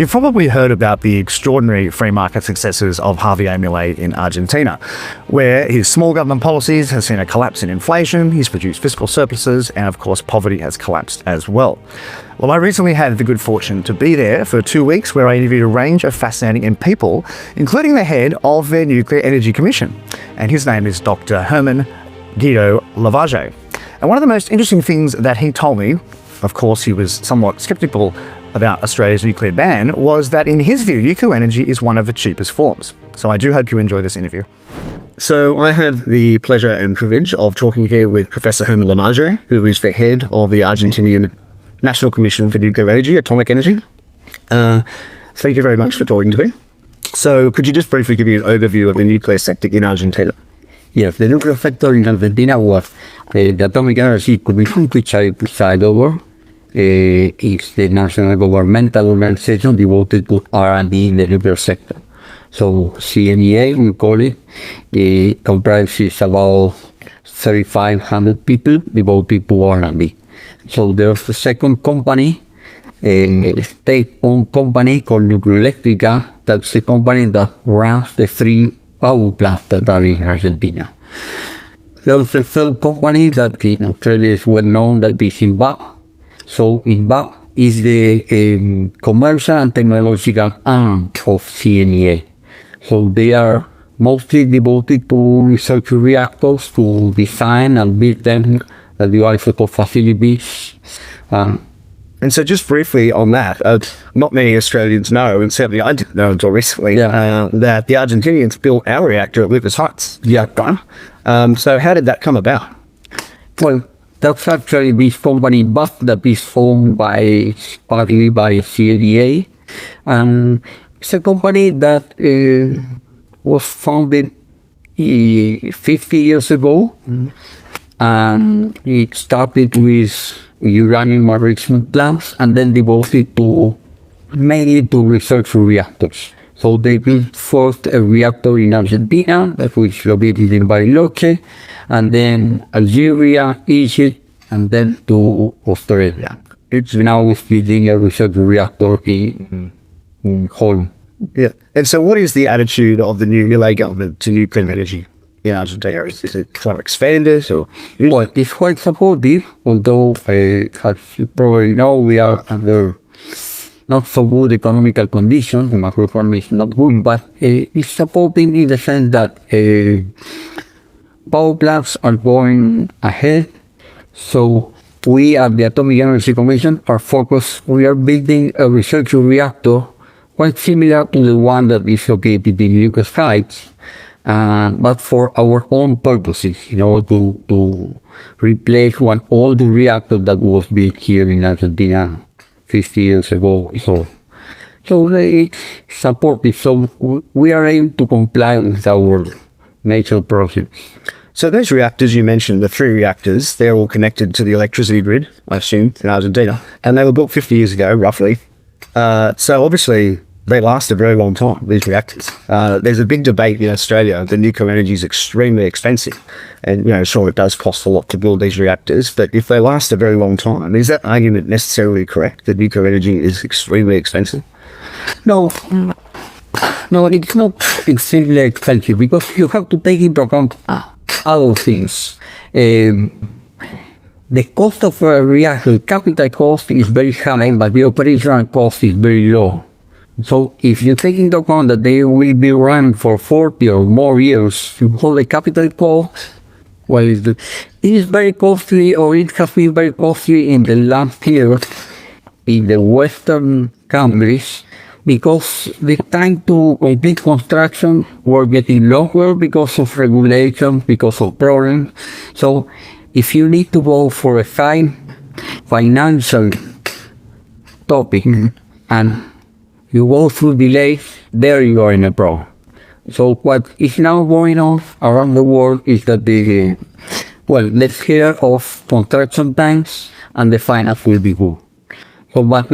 You've probably heard about the extraordinary free market successes of Javier Milei in Argentina, where his small government policies have seen a collapse in inflation, he's produced fiscal surpluses, and of course poverty has collapsed as well. Well, I recently had the good fortune to be there for 2 weeks where I interviewed a range of fascinating people, including the head of their Nuclear Energy Commission, and his name is Dr. Germán Guido Lavage. And one of the most interesting things that he told me, of course he was somewhat sceptical about Australia's nuclear ban, was that in his view, nuclear energy is one of the cheapest forms. So I do hope you enjoy this interview. So I had the pleasure and privilege of talking here with Professor Germán Lavage, who is the head of the Argentinian National Commission for Nuclear Energy, Atomic Energy. Thank you very much for talking to me. So could you just briefly give me an overview of the nuclear sector in Argentina? Yes, the nuclear sector in Argentina was the Atomic Energy Commission, which I preside over. It's the national governmental organization devoted to R&D in the nuclear sector. So CNEA, we call it, comprises about 3,500 people devoted to R&D. So there's the second company, a state-owned company called Nucleoeléctrica. That's the company that runs the 3 power plants that are in Argentina. There's a third company that in Australia is well known, that is INVAP. So INVAP is the commercial and technological arm of CNEA. So they are mostly devoted to research reactors, to design and build them at the isotopes facilities. And so just briefly on that, not many Australians know, and certainly I didn't know until recently, that the Argentinians built our reactor at Lucas Heights. Yeah. So how did that come about? Well, that's actually this company, but that is formed partly by CNEA. It's a company that was founded 50 years ago. And it started with uranium enrichment plants and then devoted mainly to research reactors. So they built first a reactor in Argentina, that was located in Bariloche, and then Algeria, Egypt, and then to Australia. It's now building a research reactor in Holland. Yeah. And so what is the attitude of the new Milei government to nuclear energy in Argentina? Is it kind of expanded? Or? Well, it's quite supportive, although, as you probably know, we are under not so good economical conditions. The macroeconomy is not good, but it's supporting in the sense that power plants are going ahead. So we at the Atomic Energy Commission are focused, we are building a research reactor quite similar to the one that is located in Lucas Heights, but for our own purposes, to replace one old reactor that was built here in Argentina 50 years ago. So they support it. So we are able to comply with our national projects. So those reactors you mentioned, the 3 reactors, they're all connected to the electricity grid, I assume, in Argentina, and they were built 50 years ago, roughly. So obviously they last a very long time, these reactors. There's a big debate in Australia that nuclear energy is extremely expensive. And, sure, it does cost a lot to build these reactors, but if they last a very long time, is that argument necessarily correct, that nuclear energy is extremely expensive? No, it's not extremely expensive, because you have to take into account other things. The cost of a reactor, capital cost is very high, but the operational cost is very low. So if you take into account that they will be run for 40 or more years, you hold the capital cost, well, it is very costly, or it has been very costly in the last years in the Western countries, because the time to complete construction were getting longer because of regulation, because of problems. So if you need to go for a financial topic and you go through delays, there you are in a problem. So what is now going on around the world is that let's hear of construction times and the finance will be good. So but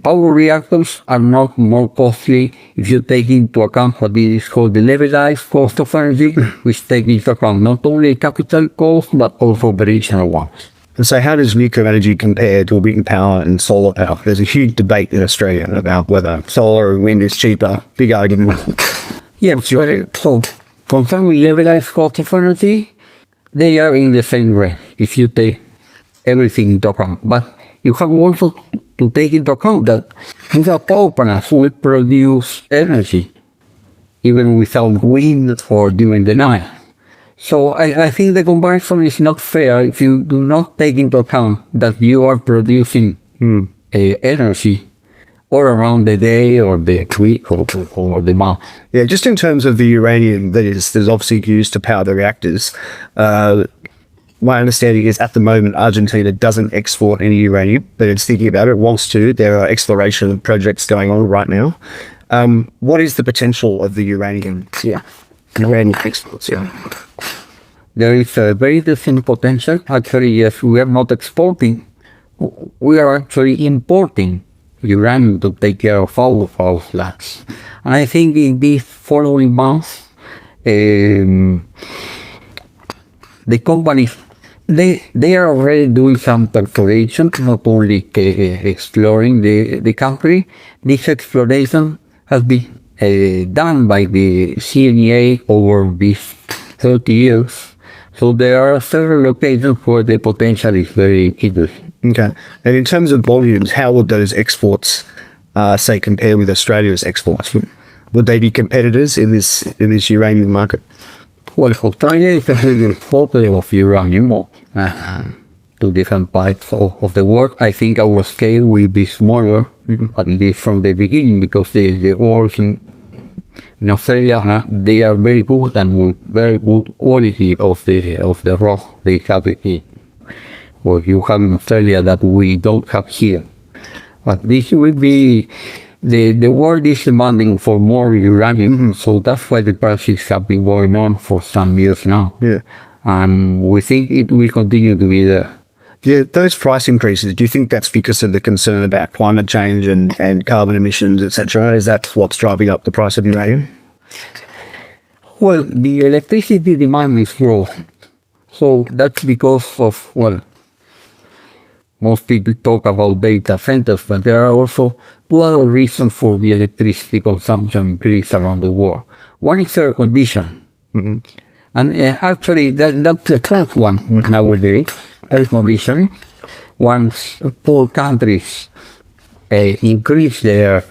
power reactors are not more costly if you take into account what is called the levelized cost of energy, which takes into account not only capital cost but also operational ones. And so how does nuclear energy compare to wind power and solar power? There's a huge debate in Australia about whether solar or wind is cheaper. Big argument. Yeah, so concerning levelized cost of energy, they are in the same range if you take everything into account. But you have also to take into account that the power plants will produce energy even without wind or during the night. So I think the comparison is not fair if you do not take into account that you are producing energy all around the day or the week or the month. Yeah, just in terms of the uranium that is obviously used to power the reactors, my understanding is at the moment Argentina doesn't export any uranium, but it's thinking about it, wants to. There are exploration projects going on right now. What is the potential of the uranium? Yeah, uranium exports, yeah. There is a very different potential. Actually, yes, we are not exporting. We are actually importing uranium to take care of all of our plants. And I think in these following months, the companies, they are already doing some exploration, not only exploring the country. This exploration has been done by the CNEA over these 30 years. So there are several locations where the potential is very interesting. Okay. And in terms of volumes, how would those exports, say, compare with Australia's exports? Would they be competitors in this uranium market? Well, Australia is a big exporter of uranium to different parts of the world. I think our scale will be smaller, at least from the beginning, because the ores in Australia, they are very good and with very good quality of the rock they have here. Well, you have in Australia that we don't have here. But this will be, the world is demanding for more uranium, so that's why the prices have been going on for some years now. Yeah. And we think it will continue to be there. Yeah, those price increases, do you think that's because of the concern about climate change and carbon emissions, etc.? Is that what's driving up the price of uranium? Well, the electricity demand is growing. So that's because of, well, most people talk about data centers, but there are also two other reasons for the electricity consumption increase around the world. One is air conditioning. And actually, that's the class one nowadays, air conditioning. Once poor countries increase their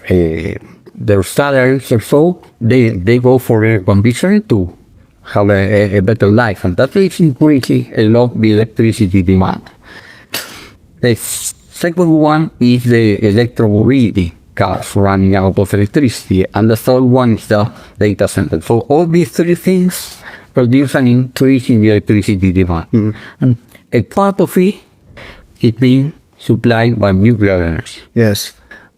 salaries or so, they go for air conditioning to have a better life. And that is increasing a lot the electricity demand. The second one is the electromobility, cars running out of electricity. And the third one is the data center. So all these three things produce an increase in the electricity demand. And a part of it is being supplied by nuclear energy. Yes.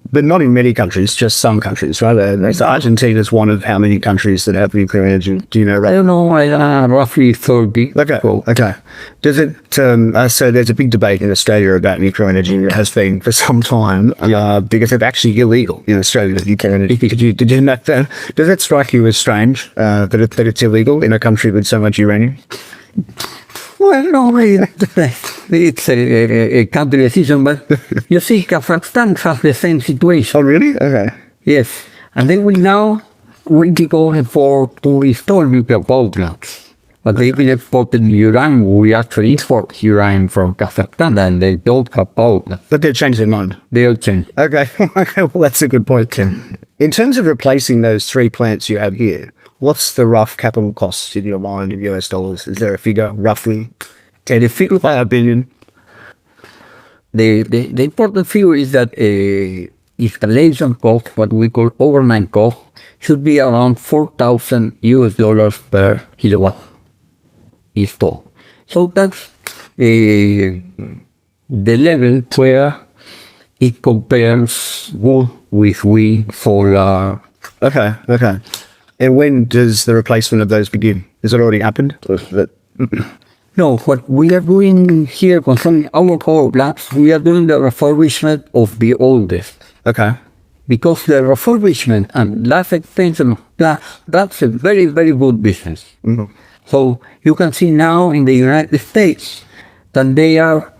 But not in many countries, just some countries, right? Argentina is one of how many countries that have nuclear energy? Do you know? I don't know, roughly 30. Okay. Okay. Does it? So there's a big debate in Australia about nuclear energy. It has been for some time because it's actually illegal in Australia. Nuclear energy. Did you know that? Does it strike you as strange that it's illegal in a country with so much uranium? Well, no, it's a country decision, but you see, Kazakhstan has the same situation. Oh, really? Okay. Yes, and they will now really go to install nuclear power plants. But they've been exporting uranium. We actually export uranium from Kazakhstan, and they don't have power plants. But they'll change their mind. They'll change. Okay. Well, that's a good point, Tim. In terms of replacing those three plants you have here, what's the rough capital cost in your mind in US dollars? Is there a figure, roughly? The figure by $1 billion. The important figure is that installation cost, what we call overnight cost, should be around $4,000 per kilowatt installed. So that's the level where it compares wood with wind, solar. Okay. And when does the replacement of those begin? Has it already happened? No, what we are doing here concerning our power plants, we are doing the refurbishment of the oldest. Okay. Because the refurbishment and life extension of plants, that's a very, very good business. So you can see now in the United States that they are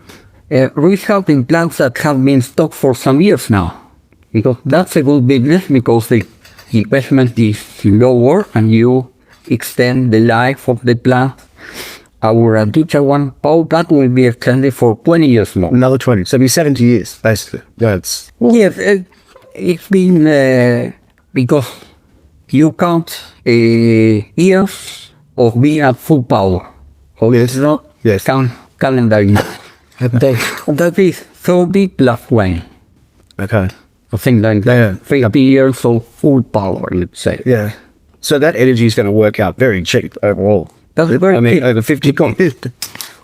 restarting plants that have been stopped for some years now. Because that's a good business because the investment is lower and you extend the life of the plant. Our teacher one power plant will be extended for 20 years more. Another 20. So it'll be 70 years, basically. Yeah, Yes, it's been because you count years of being at full power. So Yes. it's not Yes. count calendar years. That is 30 plus 20. Okay. I think like Yeah. 50 years of full power, let's say. Yeah. So that energy is going to work out very cheap overall. That's very I mean, cheap. over 50 years.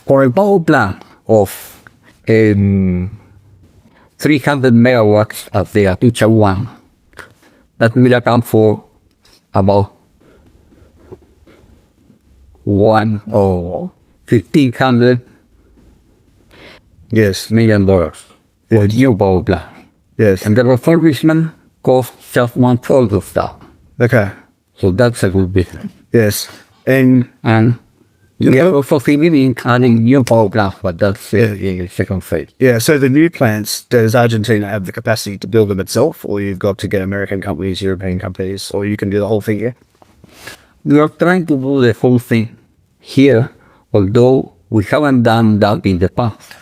For a power plant of 300 megawatts at the Atucha 1, that will account for about $1 or $1,500 Yes. million for a new power plant. Yes. And the refurbishment costs just 1/3 of that. Okay. So that's a good business. Yes. And And we are also thinking in adding new power plants, but that's the second phase. yeah, so the new plants, does Argentina have the capacity to build them itself, or you've got to get American companies, European companies, or you can do the whole thing here? We are trying to do the whole thing here, although we haven't done that in the past,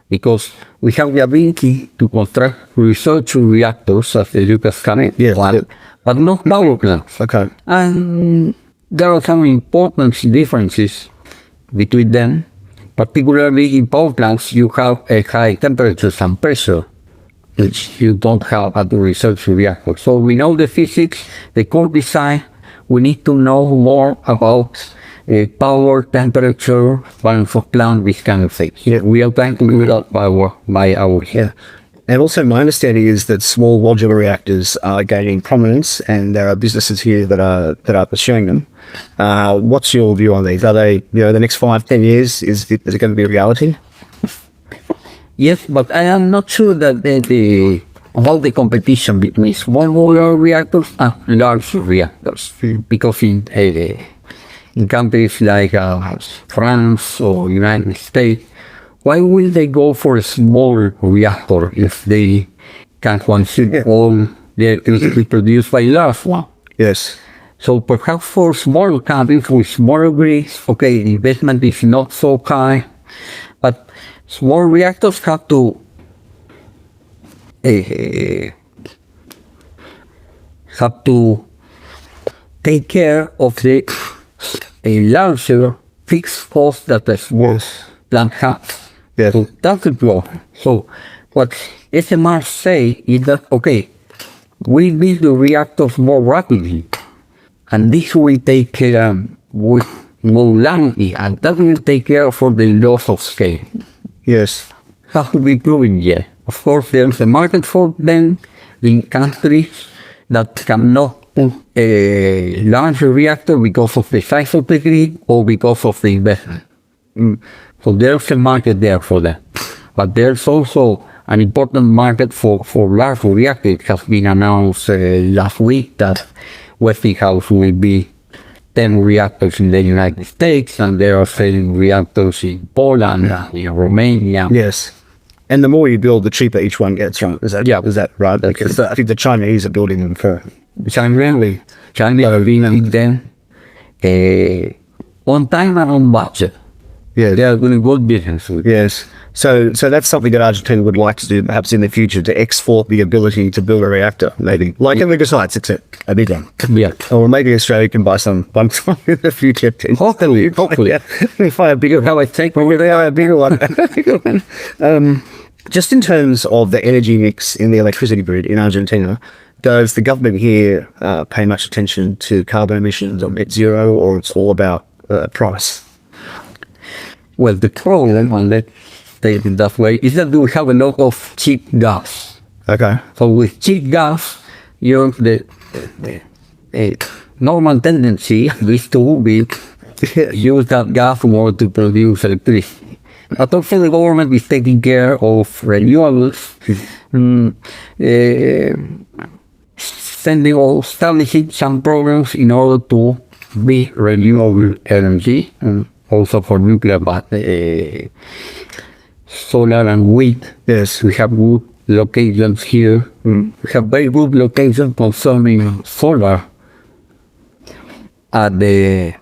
because we have the ability to construct research reactors as the Lucas Cannon Yes, one, yeah. but not power plants. Okay. And there are some important differences between them, particularly in power plants you have a high temperatures and pressure, which you don't have at the research reactor. So we know the physics, the core design. We need to know more about power, temperature, balance of plant, this kind of things. Yeah. We are trying to do that by our Yeah. And also my understanding is that small modular reactors are gaining prominence, and there are businesses here that are pursuing them. What's your view on these? Are they, the next 5-10 years, is it going to be a reality? Yes, but I am not sure that about the competition between small modular reactors and large reactors, because in countries like France or United States, why will they go for a small reactor if they can consume all the electricity produced by large one? Yes. So perhaps for small countries with smaller grids, okay, the investment is not so high, but small reactors have to take care of the larger fixed cost that the small plant has. Yes. So that's the problem. So what SMR say is that, okay, we build the reactors more rapidly, and this will take care with more landing, and that will take care for the loss of scale. Yes. Has to be proven yet. Of course, there's a market for them in countries that cannot put a large reactor because of the size of the grid or because of the investment. So there's a market there for that. But there's also an important market for large reactors. It has been announced last week that Westinghouse will be 10 reactors in the United States, and they are selling reactors in Poland, in Romania. Yes. And the more you build, the cheaper each one gets, right? Is that right? Because I think the Chinese are building them for... China are building them on time and on budget. Yeah. They are doing good business with it. Yes. So that's something that Argentina would like to do, perhaps in the future, to export the ability to build a reactor, maybe. Like in the decides, it's a big one. Yeah. Or maybe Australia can buy some sometime in the future. Hopefully. Yeah. If I have bigger, how I take when they are a bigger one. Just in terms of the energy mix in the electricity grid in Argentina, does the government here pay much attention to carbon emissions or net zero, or it's all about price? Well, the problem, and let's say it that way, is that we have a lot of cheap gas. Okay. So with cheap gas, the normal tendency is to use that gas in order to produce electricity. But also the government is taking care of renewables, establishing some programs in order to be renewable energy, and also for nuclear. But solar and wind. Yes. We have good locations here. We have very good locations concerning solar at the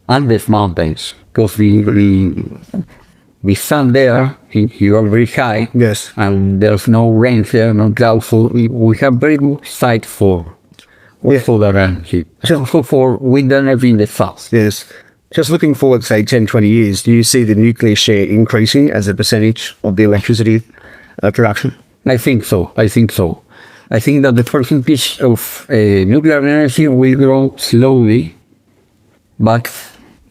Andes Mountains, because we stand there, you're very high, Yes. and there's no rain there, no clouds, so we have very good site for solar energy. Also for wind energy in the south. Yes. Just looking forward, say, 10, 20 years, do you see the nuclear share increasing as a percentage of the electricity production? I think so. I think that the percentage of nuclear energy will grow slowly, but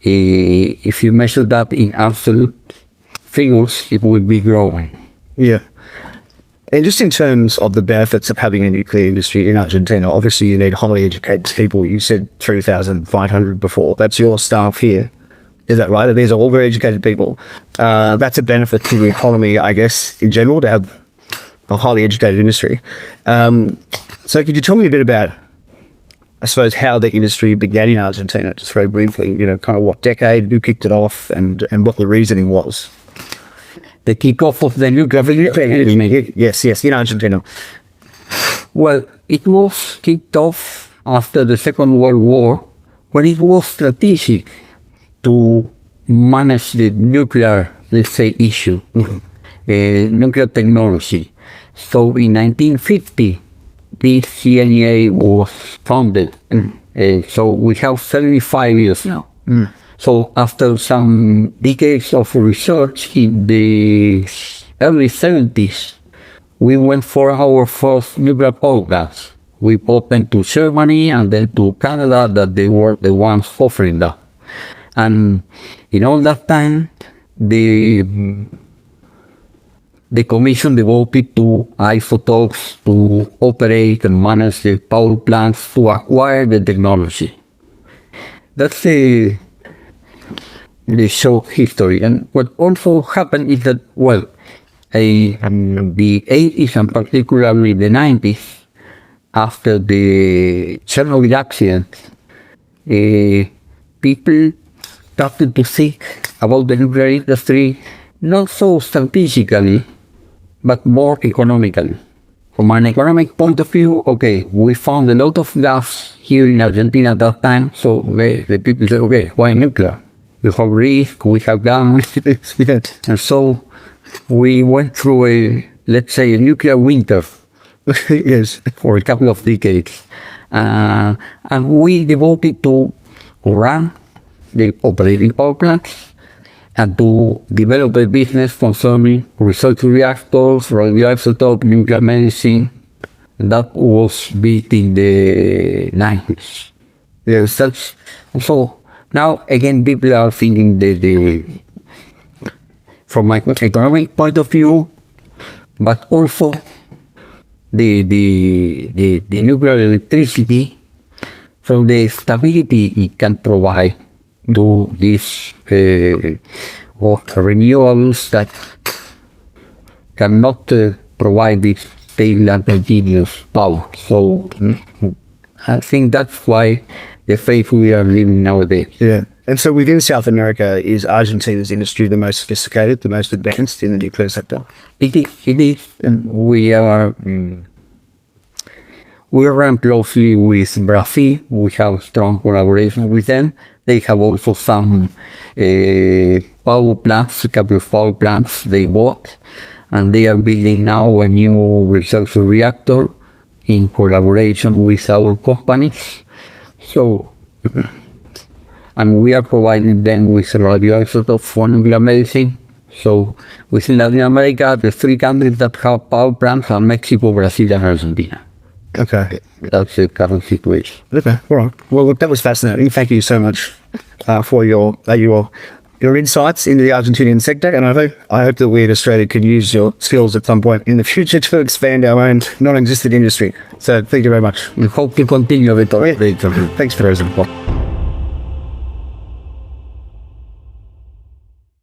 if you measure that in absolute figures, it will be growing. Yeah. And just in terms of the benefits of having a nuclear industry in Argentina, obviously you need highly educated people. You said 3,500 before. That's your staff here. Is that right? These are all very educated people. That's a benefit to the economy, I guess, in general, to have a highly educated industry. So could you tell me a bit about, I suppose, how the industry began in Argentina, just very briefly, kind of what decade, who kicked it off, and what the reasoning was? The kickoff of the nuclear energy. Yes, in Argentina. Well, it was kicked off after the Second World War, when it was strategic to manage the nuclear, let's say, issue, nuclear technology. So in 1950, the CNEA was founded. So we have 75 years now. So after some decades of research in the early 70s, we went for our first nuclear power plants. We opened to Germany and then to Canada, that they were the ones offering that. And in all that time, the commission devoted to isotopes, to operate and manage the power plants, to acquire the technology. That's the short history. And what also happened is that, well, the 80s and particularly the 90s, after the Chernobyl accident, people started to think about the nuclear industry not so strategically, but more economically. From an economic point of view, okay, we found a lot of gas here in Argentina at that time, so the people said, okay, why nuclear? We have risk, we have gas, and so we went through let's say, a nuclear winter. Yes, for a couple of decades. And we devoted to run the operating power plants and to develop a business concerning research reactors, radioisotope, nuclear medicine. And that was built in the 90s. Yes, that's, so now again people are thinking that from an economic point of view, but also the nuclear electricity, from the stability it can provide to these renewables that cannot provide this stable and continuous power. So I think that's why the phase we are living nowadays. Yeah. And so within South America, is Argentina's industry the most sophisticated, the most advanced in the nuclear sector? It is. And we run closely with Brazil. We have strong collaboration with them. They have also some power plants, a couple of power plants they bought, and they are building now a new research reactor in collaboration with our companies. So, and we are providing them with radioisotopes for nuclear medicine. So, within Latin America, the three countries that have power plants are Mexico, Brazil, and Argentina. Okay. That's the current situation. Okay, all right. Well, look, that was fascinating. Thank you so much for your insights into the Argentinian sector, and I hope that we in Australia can use your skills at some point in the future to expand our own non-existent industry. So, thank you very much. We hope to continue with it. Thanks for those.